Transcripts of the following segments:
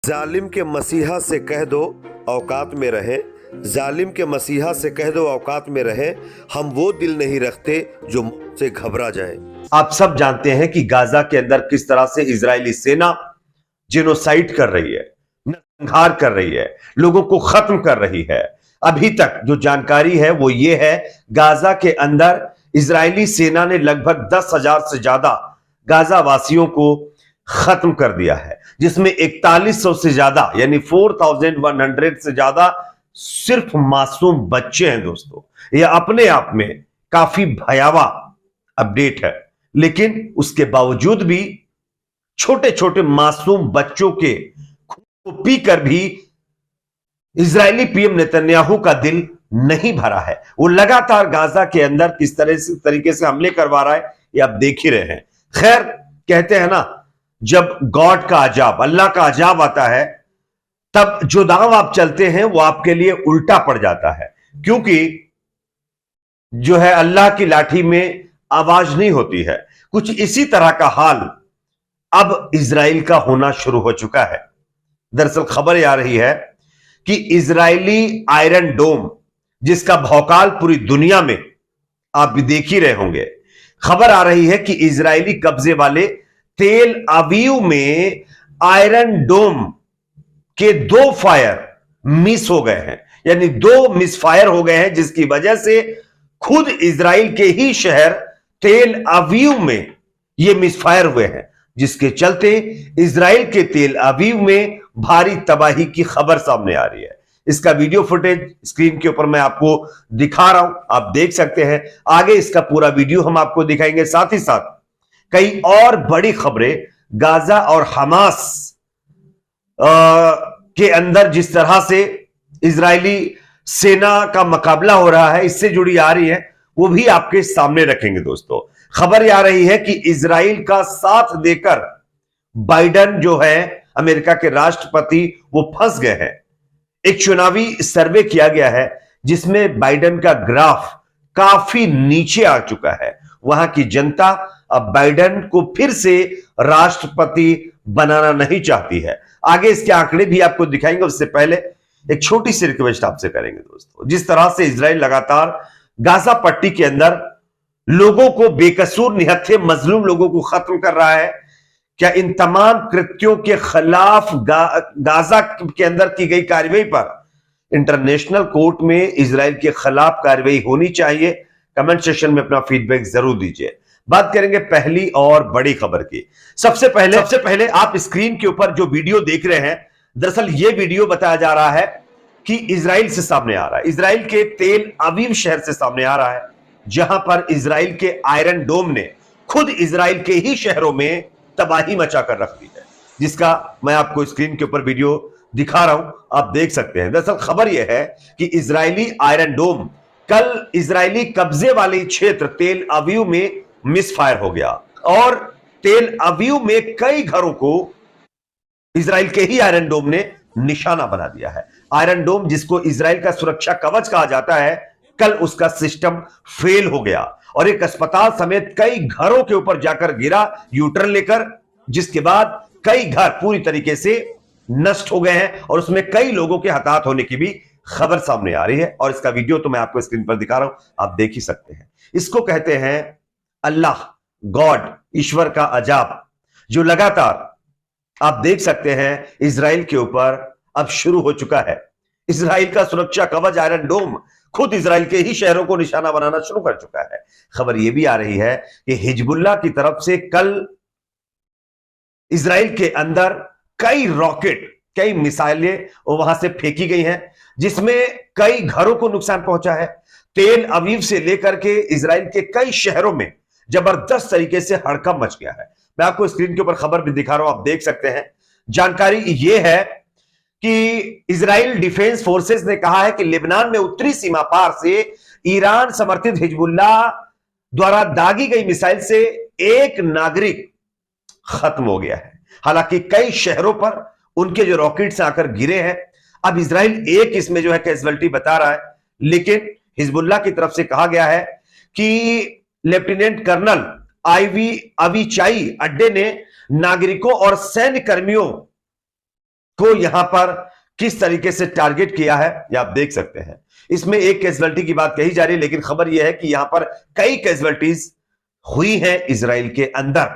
जालिम के मसीहा से कह दो औकात में रहे, जालिम के मसीहा से कह दो औकात में रहे, हम वो दिल नहीं रखते जो मौत से घबरा जाए। आप सब जानते हैं कि गाजा के अंदर किस तरह से इजरायली सेना जिनोसाइड कर रही है, नरसंहार कर रही है, लोगों को खत्म कर रही है। अभी तक जो जानकारी है वो ये है, गाजा के अंदर इजरायली सेना ने लगभग 10,000 से ज्यादा गाजा वासियों को खत्म कर दिया है, जिसमें 4100 से ज्यादा यानी 4100 से ज्यादा सिर्फ मासूम बच्चे हैं। दोस्तों, यह अपने आप में काफी भयावह अपडेट है, लेकिन उसके बावजूद भी छोटे छोटे मासूम बच्चों के खून को पीकर भी इजरायली पीएम नेतन्याहू का दिल नहीं भरा है। वो लगातार गाजा के अंदर किस तरीके से हमले करवा रहा है, ये आप देख ही रहे हैं। खैर, कहते हैं ना, जब गॉड का अजाब, अल्लाह का अजाब आता है, तब जो दांव आप चलते हैं वो आपके लिए उल्टा पड़ जाता है, क्योंकि जो है अल्लाह की लाठी में आवाज नहीं होती है। कुछ इसी तरह का हाल अब इजराइल का होना शुरू हो चुका है। दरअसल खबर आ रही है कि इजरायली आयरन डोम, जिसका भौकाल पूरी दुनिया में आप भी देख ही रहे होंगे, खबर आ रही है कि इजरायली कब्जे वाले तेल अवीव में आयरन डोम के 2 फायर मिस हो गए हैं, यानी 2 मिस फायर हो गए हैं, जिसकी वजह से खुद इजराइल के ही शहर तेल अवीव में ये मिस फायर हुए हैं, जिसके चलते इजराइल के तेल अवीव में भारी तबाही की खबर सामने आ रही है। इसका वीडियो फुटेज स्क्रीन के ऊपर मैं आपको दिखा रहा हूं, आप देख सकते हैं। आगे इसका पूरा वीडियो हम आपको दिखाएंगे। साथ ही साथ कई और बड़ी खबरें गाजा और हमास के अंदर जिस तरह से इजरायली सेना का मुकाबला हो रहा है, इससे जुड़ी आ रही है, वो भी आपके सामने रखेंगे। दोस्तों, खबर आ रही है कि इजराइल का साथ देकर बाइडेन जो है अमेरिका के राष्ट्रपति, वो फंस गए हैं। एक चुनावी सर्वे किया गया है जिसमें बाइडेन का ग्राफ काफी नीचे आ चुका है। वहां की जनता अब बाइडेन को फिर से राष्ट्रपति बनाना नहीं चाहती है। आगे इसके आंकड़े भी आपको दिखाएंगे, उससे पहले एक छोटी सी रिक्वेस्ट आपसे करेंगे। दोस्तों, जिस तरह से इजराइल लगातार गाजा पट्टी के अंदर लोगों को, बेकसूर निहत्थे मजलूम लोगों को खत्म कर रहा है, क्या इन तमाम कृत्यों के खिलाफ गाजा के अंदर की गई कार्रवाई पर इंटरनेशनल कोर्ट में इजराइल के खिलाफ कार्रवाई होनी चाहिए? कमेंट सेक्शन में अपना फीडबैक जरूर दीजिए। बात करेंगे पहली और बड़ी खबर की। सबसे पहले आप स्क्रीन के ऊपर जो वीडियो देख रहे हैं, दरअसल ये वीडियो बताया जा रहा है कि इजराइल से सामने आ रहा है, इजराइल के तेल अवीव शहर से सामने आ रहा है, जहां पर इजराइल के आयरन डोम ने खुद इजराइल के ही शहरों में तबाही मचा कर रख दी है, जिसका मैं आपको स्क्रीन के ऊपर वीडियो दिखा रहा हूं, आप देख सकते हैं। दरअसल खबर यह है कि इजरायली आयरन डोम कल इजरायली कब्जे वाले क्षेत्र तेल अवीव में मिस फायर हो गया और तेल अवीव में कई घरों को इजराइल के ही आयरन डोम ने निशाना बना दिया है। आयरन डोम, जिसको इजराइल का सुरक्षा कवच कहा जाता है, कल उसका सिस्टम फेल हो गया और एक अस्पताल समेत कई घरों के ऊपर जाकर गिरा यूटर्न लेकर, जिसके बाद कई घर पूरी तरीके से नष्ट हो गए हैं और उसमें कई लोगों के हताहत होने की भी खबर सामने आ रही है। और इसका वीडियो तो मैं आपको स्क्रीन पर दिखा रहा हूं, आप देख ही सकते हैं। इसको कहते हैं अल्लाह, गॉड, ईश्वर का अजाब, जो लगातार आप देख सकते हैं इजराइल के ऊपर अब शुरू हो चुका है। इजराइल का सुरक्षा कवच आयरन डोम खुद इजराइल के ही शहरों को निशाना बनाना शुरू कर चुका है। खबर यह भी आ रही है कि हिजबुल्लाह की तरफ से कल इजराइल के अंदर कई रॉकेट, कई मिसाइलें वहां से फेंकी गई हैं, जिसमें कई घरों को नुकसान पहुंचा है। तेल अवीव से लेकर के इजराइल के कई शहरों में जबरदस्त तरीके से हड़कंप मच गया है। मैं आपको स्क्रीन के ऊपर खबर भी दिखा रहा हूं, आप देख सकते हैं। जानकारी यह है कि इजराइल डिफेंस फोर्सेस ने कहा है कि लेबनान में उत्तरी सीमा पार से ईरान समर्थित हिजबुल्लाह द्वारा दागी गई मिसाइल से एक नागरिक खत्म हो गया है। हालांकि कई शहरों पर उनके जो रॉकेट्स आकर गिरे हैं। अब इजराइल एक इसमें जो है कैजुअल्टी बता रहा है, लेकिन हिजबुल्लाह की तरफ से कहा गया है कि लेफ्टिनेंट कर्नल आईवी अविचाई अड्डे ने नागरिकों और सैन्य कर्मियों को यहां पर किस तरीके से टारगेट किया है ये आप देख सकते हैं। इसमें एक कैजुअलिटी की बात कही जा रही है, लेकिन खबर यह है कि यहां पर कई कैजुअलिटीज हुई है इजराइल के अंदर,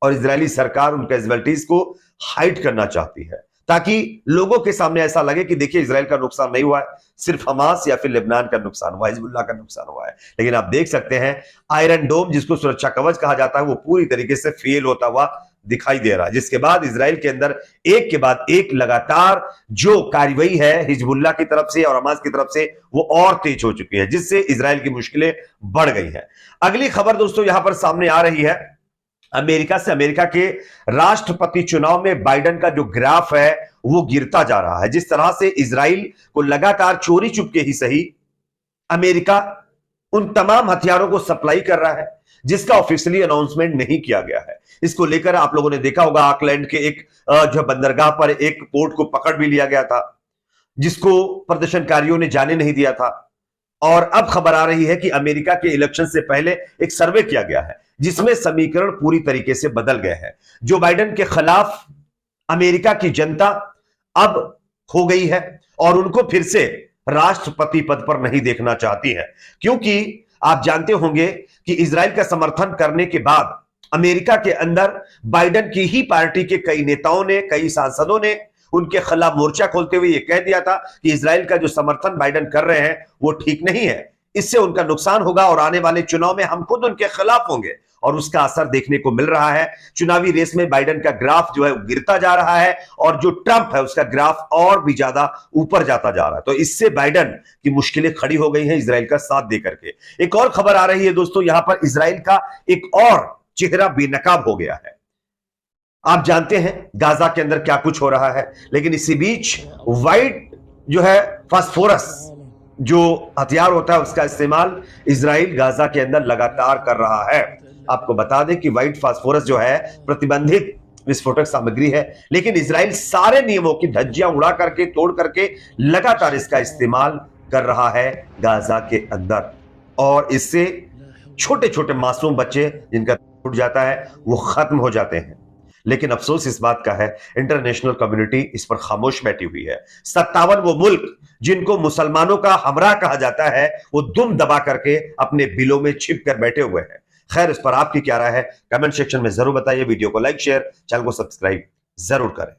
और इजरायली सरकार उन कैजुअलिटीज को हाइड करना चाहती है ताकि लोगों के सामने ऐसा लगे कि देखिए इजराइल का नुकसान नहीं हुआ है, सिर्फ हमास या फिर लेबनान का नुकसान हुआ है, हिजबुल्लाह का नुकसान हुआ है। लेकिन आप देख सकते हैं आयरन डोम, जिसको सुरक्षा कवच कहा जाता है, वो पूरी तरीके से फेल होता हुआ दिखाई दे रहा है, जिसके बाद इजराइल के अंदर एक के बाद एक लगातार जो कार्रवाई है हिजबुल्लाह की तरफ से और हमास की तरफ से वो और तेज हो चुकी है, जिससे इजराइल की मुश्किलें बढ़ गई हैं। अगली खबर दोस्तों यहां पर सामने आ रही है अमेरिका से। अमेरिका के राष्ट्रपति चुनाव में बाइडेन का जो ग्राफ है वो गिरता जा रहा है। जिस तरह से इजराइल को लगातार चोरी चुपके ही सही अमेरिका उन तमाम हथियारों को सप्लाई कर रहा है जिसका ऑफिशियली अनाउंसमेंट नहीं किया गया है। इसको लेकर आप लोगों ने देखा होगा ऑकलैंड के एक जो बंदरगाह पर एक पोर्ट को पकड़ भी लिया गया था, जिसको प्रदर्शनकारियों ने जाने नहीं दिया था। और अब खबर आ रही है कि अमेरिका के इलेक्शन से पहले एक सर्वे किया गया है जिसमें समीकरण पूरी तरीके से बदल गए हैं। जो बाइडेन के खिलाफ अमेरिका की जनता अब हो गई है और उनको फिर से राष्ट्रपति पद पर नहीं देखना चाहती है, क्योंकि आप जानते होंगे कि इजराइल का समर्थन करने के बाद अमेरिका के अंदर बाइडेन की ही पार्टी के कई नेताओं ने, कई सांसदों ने उनके खिलाफ मोर्चा खोलते हुए यह कह दिया था कि इजराइल का जो समर्थन बाइडेन कर रहे हैं वो ठीक नहीं है, इससे उनका नुकसान होगा और आने वाले चुनाव में हम खुद उनके खिलाफ होंगे। और उसका असर देखने को मिल रहा है। चुनावी रेस में बाइडेन का ग्राफ जो है गिरता जा रहा है और जो ट्रंप है उसका ग्राफ और भी ज्यादा ऊपर जाता जा रहा है। तो इससे बाइडेन की मुश्किलें खड़ी हो गई हैं इजराइल का साथ देकर के। एक और खबर आ रही है दोस्तों, यहां पर इजराइल का एक और चेहरा बेनकाब हो गया है। आप जानते हैं गाजा के अंदर क्या कुछ हो रहा है, लेकिन इसी बीच व्हाइट जो है फास्फोरस जो हथियार होता है उसका इस्तेमाल इजराइल गाजा के अंदर लगातार कर रहा है। आपको बता दें कि व्हाइट फास्फोरस जो है प्रतिबंधित विस्फोटक सामग्री है, लेकिन इजराइल सारे नियमों की धज्जियां उड़ा करके, तोड़ करके लगातार इसका इस्तेमाल कर रहा है गाजा के अंदर, और इससे छोटे छोटे मासूम बच्चे जिनका टूट जाता है वो खत्म हो जाते हैं। लेकिन अफसोस इस बात का है इंटरनेशनल कम्युनिटी इस पर खामोश बैठी हुई है। 57 वो मुल्क जिनको मुसलमानों का हमरा कहा जाता है वो दुम दबा करके अपने बिलों में छिप कर बैठे हुए हैं। खैर, इस पर आपकी क्या राय है कमेंट सेक्शन में जरूर बताइए। वीडियो को लाइक, शेयर, चैनल को सब्सक्राइब जरूर करें।